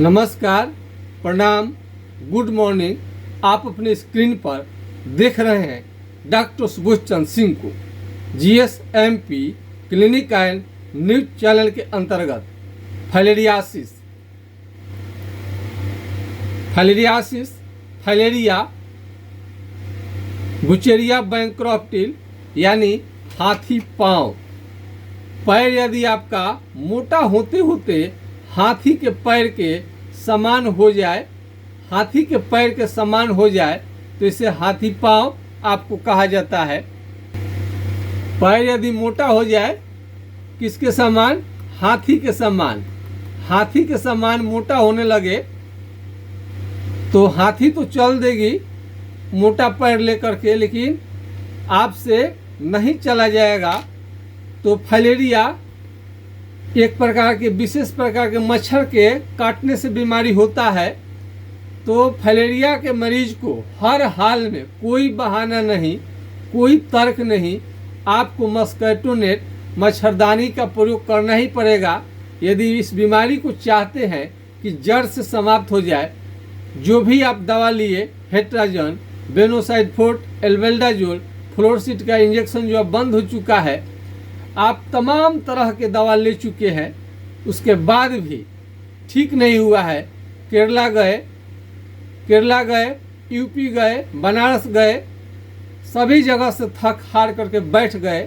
नमस्कार, प्रणाम, good morning. आप अपने स्क्रीन पर देख रहे हैं डॉक्टर सुबोध चंद्र सिंह को GSMP clinic and news channel के अंतर्गत फाइलेरिया बुचेरिया बैंक्रॉप्टिल यानी हाथी पाँव। पैर यदि आपका मोटा होते होते हाथी के पैर के समान हो जाए, तो इसे हाथी पाँव आपको कहा जाता है। पैर यदि मोटा हो जाए, किसके समान? हाथी के समान मोटा होने लगे तो हाथी तो चल देगी मोटा पैर लेकर के, लेकिन आपसे नहीं चला जाएगा। तो फाइलेरिया एक प्रकार के विशेष प्रकार के मच्छर के काटने से बीमारी होता है। तो फाइलेरिया के मरीज को हर हाल में कोई बहाना नहीं, कोई तर्क नहीं, आपको मस्कीटो नेट मच्छरदानी का प्रयोग करना ही पड़ेगा यदि इस बीमारी को चाहते हैं कि जड़ से समाप्त हो जाए। जो भी आप दवा लिए, हेट्राजन, बेनोसाइड-फोर्ट, एल्बेंडाजोल, फ्लोरसीट का इंजेक्शन जो अब बंद हो चुका है, आप तमाम तरह के दवा ले चुके हैं, उसके बाद भी ठीक नहीं हुआ है। केरला गए, यूपी गए, बनारस गए, सभी जगह से थक हार करके बैठ गए,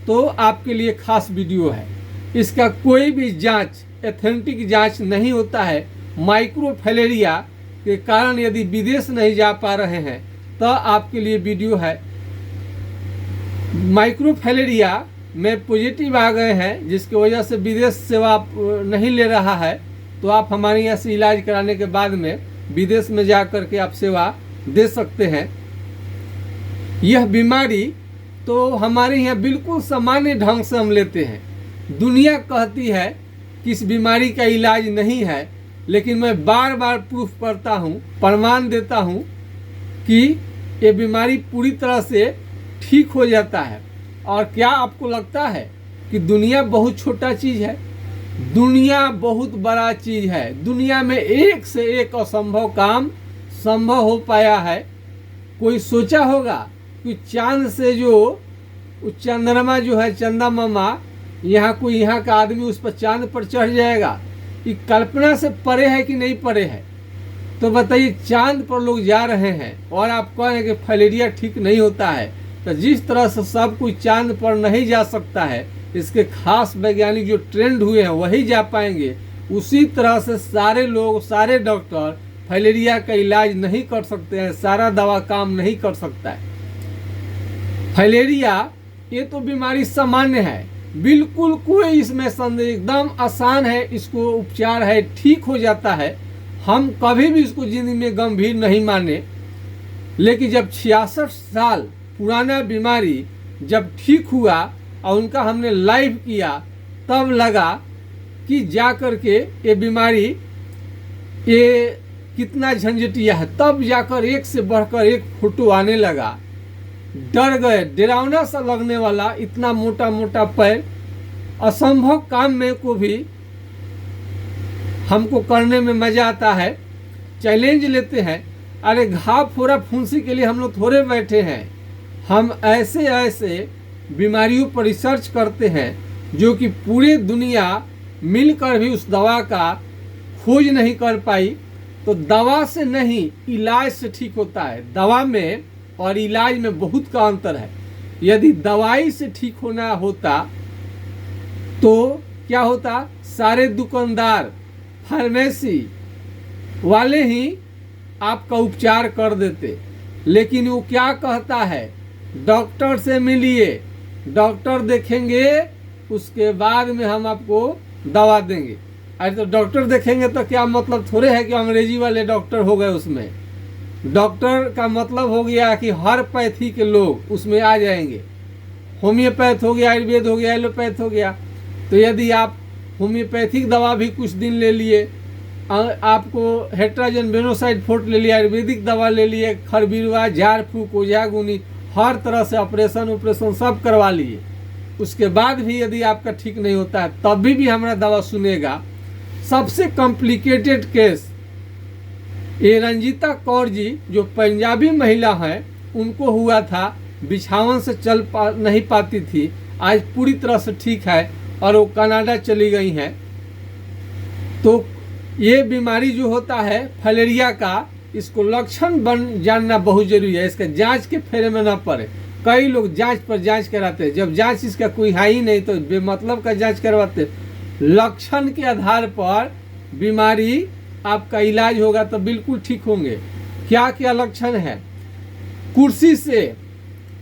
तो आपके लिए खास वीडियो है। इसका कोई भी जांच, एथेंटिक जांच नहीं होता है। माइक्रोफाइलेरिया के कारण यदि विदेश नहीं जा पा रहे हैं तो आपके लिए वीडियो है। माइक्रोफाइलेरिया में पॉजिटिव आ गए हैं, जिसकी वजह से विदेश सेवा नहीं ले रहा है, तो आप हमारे यहाँ से इलाज कराने के बाद में विदेश में जा कर के आप सेवा दे सकते हैं। यह बीमारी तो हमारे यहाँ बिल्कुल सामान्य ढंग से हम लेते हैं। दुनिया कहती है कि इस बीमारी का इलाज नहीं है, लेकिन मैं बार बार प्रूफ करता हूँ, प्रमाण देता हूँ कि ये बीमारी पूरी तरह से ठीक हो जाता है। और क्या आपको लगता है कि दुनिया बहुत छोटा चीज़ है? दुनिया बहुत बड़ा चीज़ है। दुनिया में एक से एक असंभव काम संभव हो पाया है। कोई सोचा होगा कि चांद से जो चंद्रमा जो है, चंदा मामा, यहाँ का आदमी उस पर चांद पर चढ़ जाएगा? ये कल्पना से परे है कि नहीं परे है? तो बताइए, चांद पर लोग जा रहे हैं और आप कह रहे हैं कि फाइलेरिया ठीक नहीं होता है। तो जिस तरह से सब कोई चांद पर नहीं जा सकता है, इसके खास वैज्ञानिक जो ट्रेंड हुए हैं वही जा पाएंगे, उसी तरह से सारे लोग, सारे डॉक्टर फाइलेरिया का इलाज नहीं कर सकते हैं, सारा दवा काम नहीं कर सकता है। फाइलेरिया ये तो बीमारी सामान्य है, बिल्कुल कोई इसमें संदेह, एकदम आसान है, इसको उपचार है, ठीक हो जाता है। हम कभी भी इसको जिंदगी में गंभीर नहीं माने। लेकिन जब 66 साल पुराना बीमारी जब ठीक हुआ और उनका हमने लाइव किया, तब लगा कि जा कर के ये बीमारी ये कितना झंझटिया है। तब जाकर एक से बढ़कर एक फोटो आने लगा। डर गए, डरावना सा लगने वाला इतना मोटा मोटा पैर। असंभव काम में को भी हमको करने में मजा आता है, चैलेंज लेते हैं। अरे घाव फोड़ा फुंसी के लिए हम लोग थोड़े बैठे हैं। हम ऐसे ऐसे बीमारियों पर रिसर्च करते हैं जो कि पूरे दुनिया मिलकर भी उस दवा का खोज नहीं कर पाई। तो दवा से नहीं, इलाज से ठीक होता है। दवा में और इलाज में बहुत का अंतर है। यदि दवाई से ठीक होना होता तो क्या होता? सारे दुकानदार, फार्मेसी वाले ही आपका उपचार कर देते। लेकिन वो क्या कहता है? डॉक्टर से मिलिए, डॉक्टर देखेंगे, उसके बाद में हम आपको दवा देंगे। अरे तो डॉक्टर देखेंगे तो क्या मतलब थोड़े है कि अंग्रेजी वाले डॉक्टर हो गए उसमें। डॉक्टर का मतलब हो गया कि हर पैथी के लोग उसमें आ जाएंगे। होम्योपैथ हो गया, आयुर्वेद हो गया, एलोपैथ हो गया। तो यदि आप होम्योपैथिक दवा भी कुछ दिन ले लिए, आपको हेट्राजन, बेनोसाइड-फोर्ट ले लिया, आयुर्वेदिक दवा ले लिए, खरबिरवा, झाड़ फूक, ओझा गुनी, हर तरह से ऑपरेशन सब करवा लिए, उसके बाद भी यदि आपका ठीक नहीं होता है, तब भी हमारा दवा सुनेगा सबसे कॉम्प्लिकेटेड केस ये रंजीता कौर जी जो पंजाबी महिला हैं उनको हुआ था। बिछावन से नहीं पाती थी, आज पूरी तरह से ठीक है और वो कनाडा चली गई हैं। तो ये बीमारी जो होता है फलेरिया का, इसको लक्षण जानना बहुत जरूरी है। इसका जांच के फेरे में न पड़े। कई लोग जांच पर जांच कराते हैं, जब जांच इसका कोई है ही नहीं तो बेमतलब का जांच करवाते। लक्षण के आधार पर बीमारी आपका इलाज होगा तो बिल्कुल ठीक होंगे। क्या क्या लक्षण है? कुर्सी से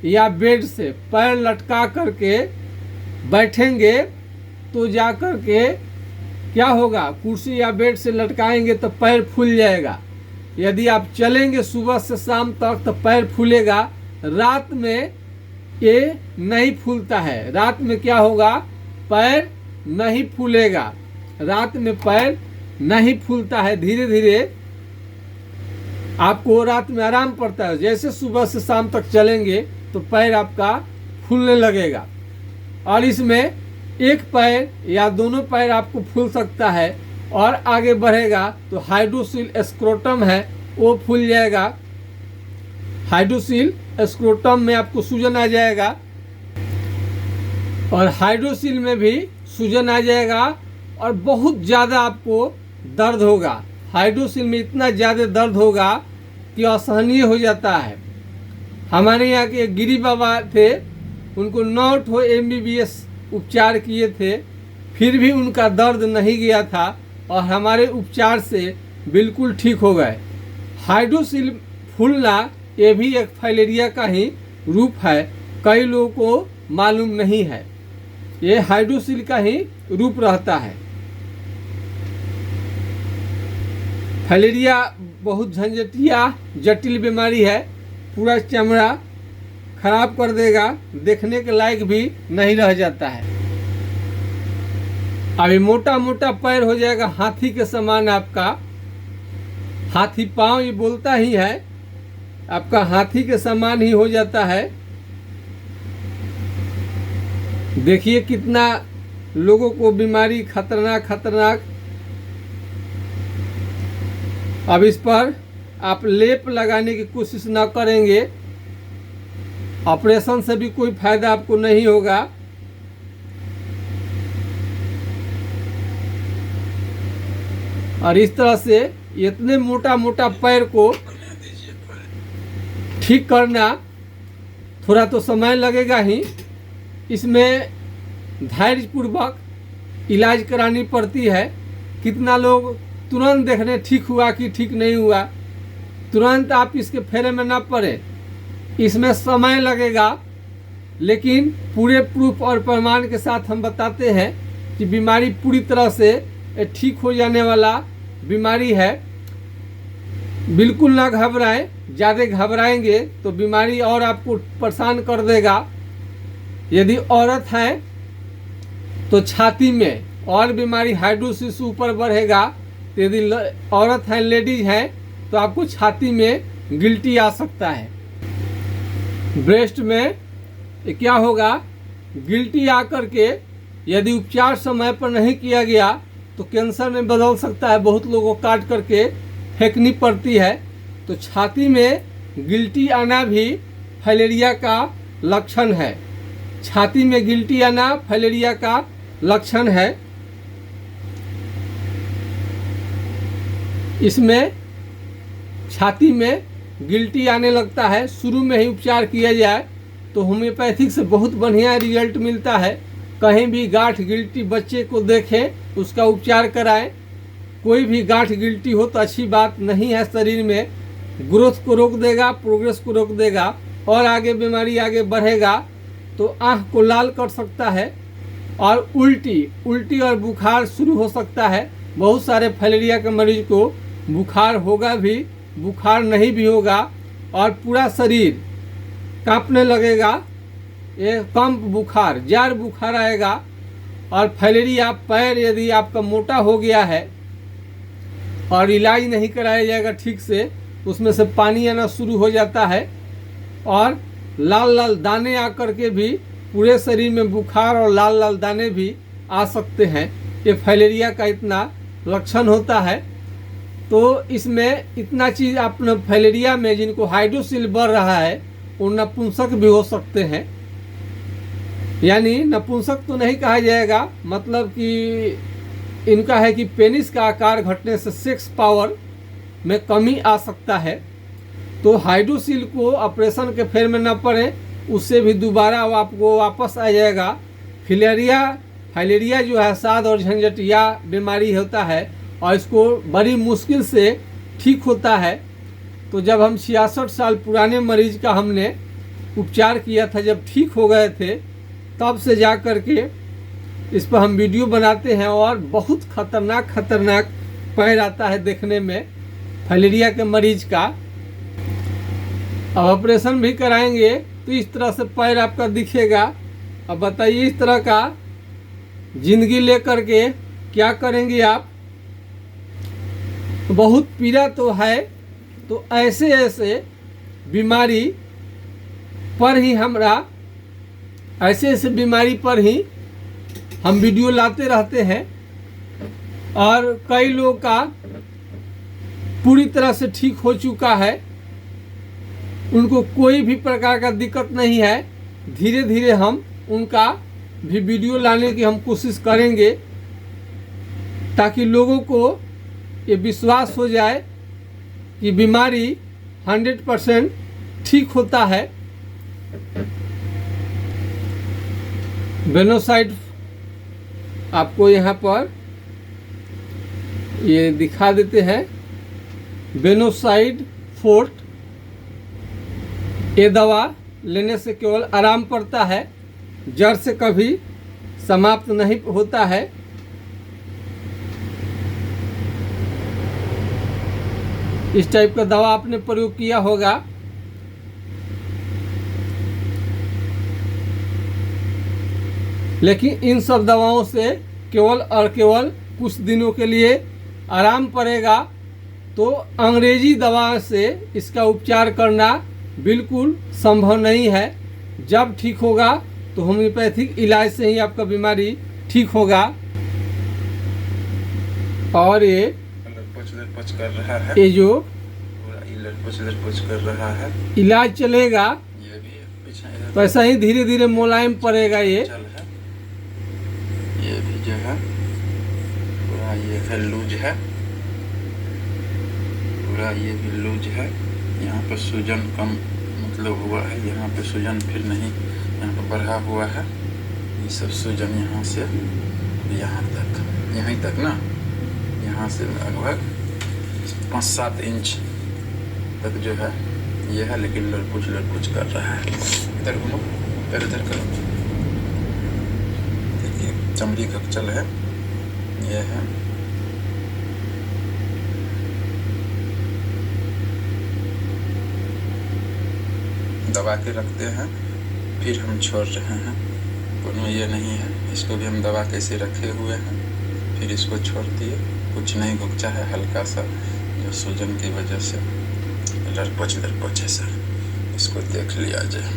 या बेड से पैर लटका करके बैठेंगे तो जाकर के क्या होगा, कुर्सी या बेड से लटकाएंगे तो पैर फूल जाएगा। यदि आप चलेंगे सुबह से शाम तक तो पैर फूलेगा। रात में ये नहीं फूलता है। रात में क्या होगा, पैर नहीं फूलेगा। रात में पैर नहीं फूलता है। धीरे धीरे आपको रात में आराम पड़ता है। जैसे सुबह से शाम तक चलेंगे तो पैर आपका फूलने लगेगा। और इसमें एक पैर या दोनों पैर आपको फूल सकता है और आगे बढ़ेगा तो हाइड्रोसील स्क्रोटम है वो फूल जाएगा। हाइड्रोसील स्क्रोटम में आपको सूजन आ जाएगा और हाइड्रोसील में भी सूजन आ जाएगा और बहुत ज़्यादा आपको दर्द होगा। हाइड्रोसील में इतना ज़्यादा दर्द होगा कि असहनीय हो जाता है। हमारे यहाँ के गिरी बाबा थे, उनको 9 MBBS उपचार किए थे, फिर भी उनका दर्द नहीं गया था और हमारे उपचार से बिल्कुल ठीक हो गए। हाइड्रोसील फूलना ये भी एक फाइलेरिया का ही रूप है, कई लोगों को मालूम नहीं है। ये हाइड्रोसील का ही रूप रहता है। फाइलेरिया बहुत झंझटिया जटिल बीमारी है, पूरा चमड़ा खराब कर देगा, देखने के लायक भी नहीं रह जाता है। अभी मोटा मोटा पैर हो जाएगा हाथी के समान आपका। हाथी पांव ये बोलता ही है, आपका हाथी के समान ही हो जाता है। देखिए कितना लोगों को बीमारी खतरनाक। अब इस पर आप लेप लगाने की कोशिश ना करेंगे, ऑपरेशन से भी कोई फायदा आपको नहीं होगा। और इस तरह से इतने मोटा मोटा पैर को ठीक करना थोड़ा तो समय लगेगा ही। इसमें धैर्यपूर्वक इलाज करानी पड़ती है। कितना लोग तुरंत देखने ठीक हुआ कि ठीक नहीं हुआ, तुरंत आप इसके फेरे में ना पड़े। इसमें समय लगेगा, लेकिन पूरे प्रूफ और प्रमाण के साथ हम बताते हैं कि बीमारी पूरी तरह से ठीक हो जाने वाला बीमारी है। बिल्कुल ना घबराएं, ज़्यादा घबराएंगे तो बीमारी और आपको परेशान कर देगा। यदि औरत है तो छाती में और बीमारी हाइड्रोसिस से ऊपर बढ़ेगा। तो यदि औरत है, लेडीज है, तो आपको छाती में गिल्टी आ सकता है। ब्रेस्ट में क्या होगा, गिल्टी आकर के यदि उपचार समय पर नहीं किया गया तो कैंसर में बदल सकता है। बहुत लोगों को काट करके फेंकनी पड़ती है। तो छाती में गिल्टी आना भी फाइलेरिया का लक्षण है। छाती में गिल्टी आना फाइलेरिया का लक्षण है। इसमें छाती में गिल्टी आने लगता है, शुरू में ही उपचार किया जाए तो होम्योपैथिक से बहुत बढ़िया रिजल्ट मिलता है। कहीं भी गांठ गिल्टी बच्चे को देखें, उसका उपचार कराएं। कोई भी गांठ गिल्टी हो तो अच्छी बात नहीं है, शरीर में ग्रोथ को रोक देगा, प्रोग्रेस को रोक देगा और आगे बीमारी आगे बढ़ेगा तो आँख को लाल कर सकता है और उल्टी और बुखार शुरू हो सकता है। बहुत सारे फाइलेरिया के मरीज को बुखार होगा भी, बुखार नहीं भी होगा और पूरा शरीर कांपने लगेगा। ये कंप बुखार, जार बुखार आएगा। और फाइलेरिया पैर यदि आपका मोटा हो गया है और इलाज नहीं कराया जाएगा ठीक से, उसमें से पानी आना शुरू हो जाता है और लाल लाल दाने आकर के भी पूरे शरीर में बुखार और लाल लाल दाने भी आ सकते हैं। ये फाइलेरिया का इतना लक्षण होता है। तो इसमें इतना चीज़ अपने फाइलेरिया में जिनको हाइड्रोसिल बढ़ रहा है वो नपुंसक भी हो सकते हैं। यानी नपुंसक तो नहीं कहा जाएगा, मतलब कि इनका है कि पेनिस का आकार घटने से सेक्स पावर में कमी आ सकता है। तो हाइड्रोसिल को ऑपरेशन के फेर में न पड़े, उससे भी दोबारा आपको वापस आ जाएगा। फाइलेरिया जो है साद और झंझटिया बीमारी होता है और इसको बड़ी मुश्किल से ठीक होता है। तो जब हम 66 साल पुराने मरीज का हमने उपचार किया था, जब ठीक हो गए थे, तब से जा कर के इस पर हम वीडियो बनाते हैं और बहुत खतरनाक पैर आता है देखने में फाइलेरिया के मरीज का। अब ऑपरेशन भी कराएंगे तो इस तरह से पैर आपका दिखेगा। अब बताइए इस तरह का जिंदगी लेकर के क्या करेंगे आप? बहुत पीड़ा तो है। तो ऐसे बीमारी पर ही ऐसे बीमारी पर ही हम वीडियो लाते रहते हैं और कई लोगों का पूरी तरह से ठीक हो चुका है, उनको कोई भी प्रकार का दिक्कत नहीं है। धीरे धीरे हम उनका भी वीडियो लाने की हम कोशिश करेंगे ताकि लोगों को ये विश्वास हो जाए कि बीमारी 100% ठीक होता है। वेनोसाइड आपको यहाँ पर ये दिखा देते हैं। वेनोसाइड फोर्ट, ये दवा लेने से केवल आराम पड़ता है, जड़ से कभी समाप्त नहीं होता है। इस टाइप का दवा आपने प्रयोग किया होगा। लेकिन इन सब दवाओं से केवल और केवल कुछ दिनों के लिए आराम पड़ेगा। तो अंग्रेजी दवा से इसका उपचार करना बिल्कुल संभव नहीं है। जब ठीक होगा तो होम्योपैथिक इलाज से ही आपका बीमारी ठीक होगा। और ये कर रहा है, ये जो कर रहा है, इलाज चलेगा ये भी पीछे तो ऐसा ही धीरे धीरे मुलायम पड़ेगा। ये भी जो है पूरा ये है लूज है, पूरा ये भी लूज है। यहाँ पे सूजन कम मतलब हुआ है, यहाँ पे सूजन फिर नहीं, यहाँ पे बढ़ा हुआ है। ये सब सूजन यहाँ से यहाँ तक, यहीं तक ना, यहाँ से लगभग 5-7 इंच तक जो है ये है। लेकिन लड़कुच कर रहा है। इधर घूमो, इधर करो, देखिए चमड़ी का चल है, ये है। दबा के रखते हैं, फिर हम छोड़ रहे हैं। कोनो ये नहीं है, इसको भी हम दबा के से रखे हुए हैं, फिर इसको छोड़ दिए। कुछ नहीं घुचा है, हल्का सा जो सूजन की वजह से लड़पच है सर, इसको देख लिया जाए।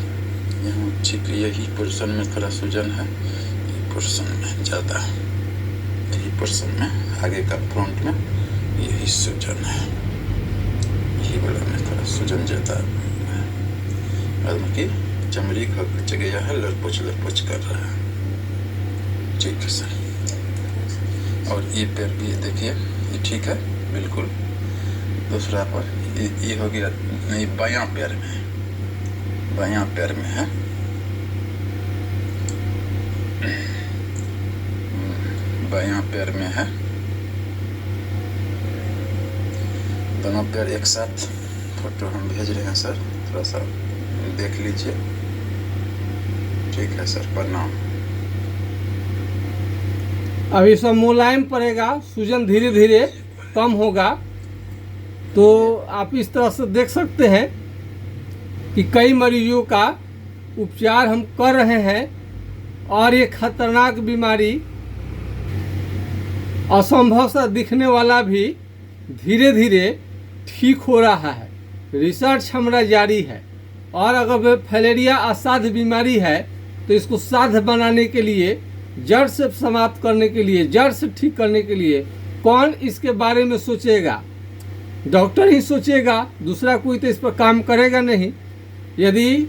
यहाँ ठीक यही पोर्शन में थोड़ा सूजन है, ये पोर्शन में ज़्यादा, यही पोर्शन में आगे का फ्रंट में यही सूजन है, यही वाला में थोड़ा सूजन ज़्यादा है। मतलब कि चमड़ी खच गया है, लड़पुच कर रहा है। ठीक है सर। और ये पैर भी देखिए, ये ठीक है बिल्कुल। दूसरा पर ये हो गया नहीं, बायां पैर में है, बायां पैर में है। बायां पैर में है, दोनों पैर एक साथ फोटो हम भेज रहे हैं सर, थोड़ा सा देख लीजिए। ठीक है सर, प्रणाम। अभी सब मुलायम पड़ेगा, सूजन धीरे धीरे कम होगा। तो आप इस तरह से देख सकते हैं कि कई मरीजों का उपचार हम कर रहे हैं और ये खतरनाक बीमारी, असंभव सा दिखने वाला भी धीरे धीरे ठीक हो रहा है। रिसर्च हमारा जारी है और अगर फाइलेरिया असाध्य बीमारी है तो इसको साध्य बनाने के लिए, जड़ से समाप्त करने के लिए, जड़ से ठीक करने के लिए कौन इसके बारे में सोचेगा? डॉक्टर ही सोचेगा, दूसरा कोई तो इस पर काम करेगा नहीं। यदि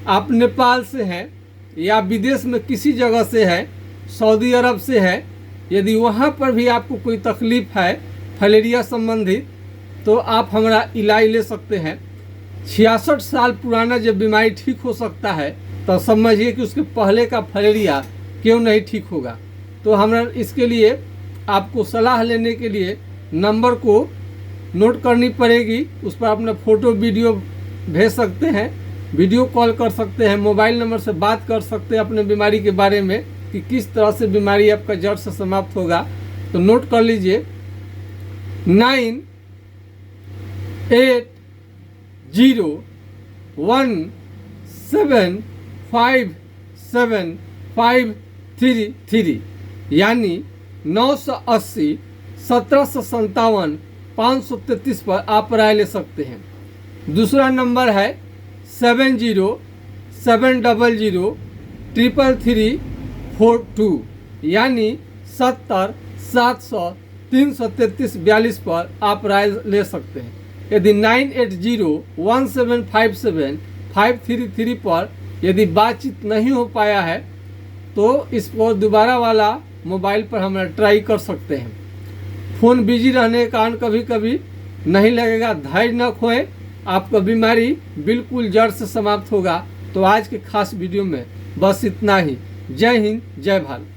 आप नेपाल से हैं या विदेश में किसी जगह से है, सऊदी अरब से है, यदि वहाँ पर भी आपको कोई तकलीफ़ है फलेरिया संबंधित, तो आप हमारा इलाज ले सकते हैं। 66 साल पुराना जब बीमारी ठीक हो सकता है तो समझिए कि उसके पहले का फलेरिया क्यों नहीं ठीक होगा। तो हमरा इसके लिए आपको सलाह लेने के लिए नंबर को नोट करनी पड़ेगी। उस पर अपना फ़ोटो वीडियो भेज सकते हैं, वीडियो कॉल कर सकते हैं, मोबाइल नंबर से बात कर सकते हैं अपने बीमारी के बारे में कि किस तरह से बीमारी आपका जड़ से समाप्त होगा। तो नोट कर लीजिए 9801757533 यानी 980 1757 533 पर आप राय ले सकते हैं। दूसरा नंबर है 7070333342 यानी 70 700 333 42 पर आप राय ले सकते हैं। यदि 9801757533 पर यदि बातचीत नहीं हो पाया है तो इस पर दोबारा वाला मोबाइल पर हम ट्राई कर सकते हैं। फ़ोन बिजी रहने के कारण कभी कभी नहीं लगेगा। धैर्य न खोएं, आपका बीमारी बिल्कुल जड़ से समाप्त होगा। तो आज के खास वीडियो में बस इतना ही। जय हिंद, जय भारत।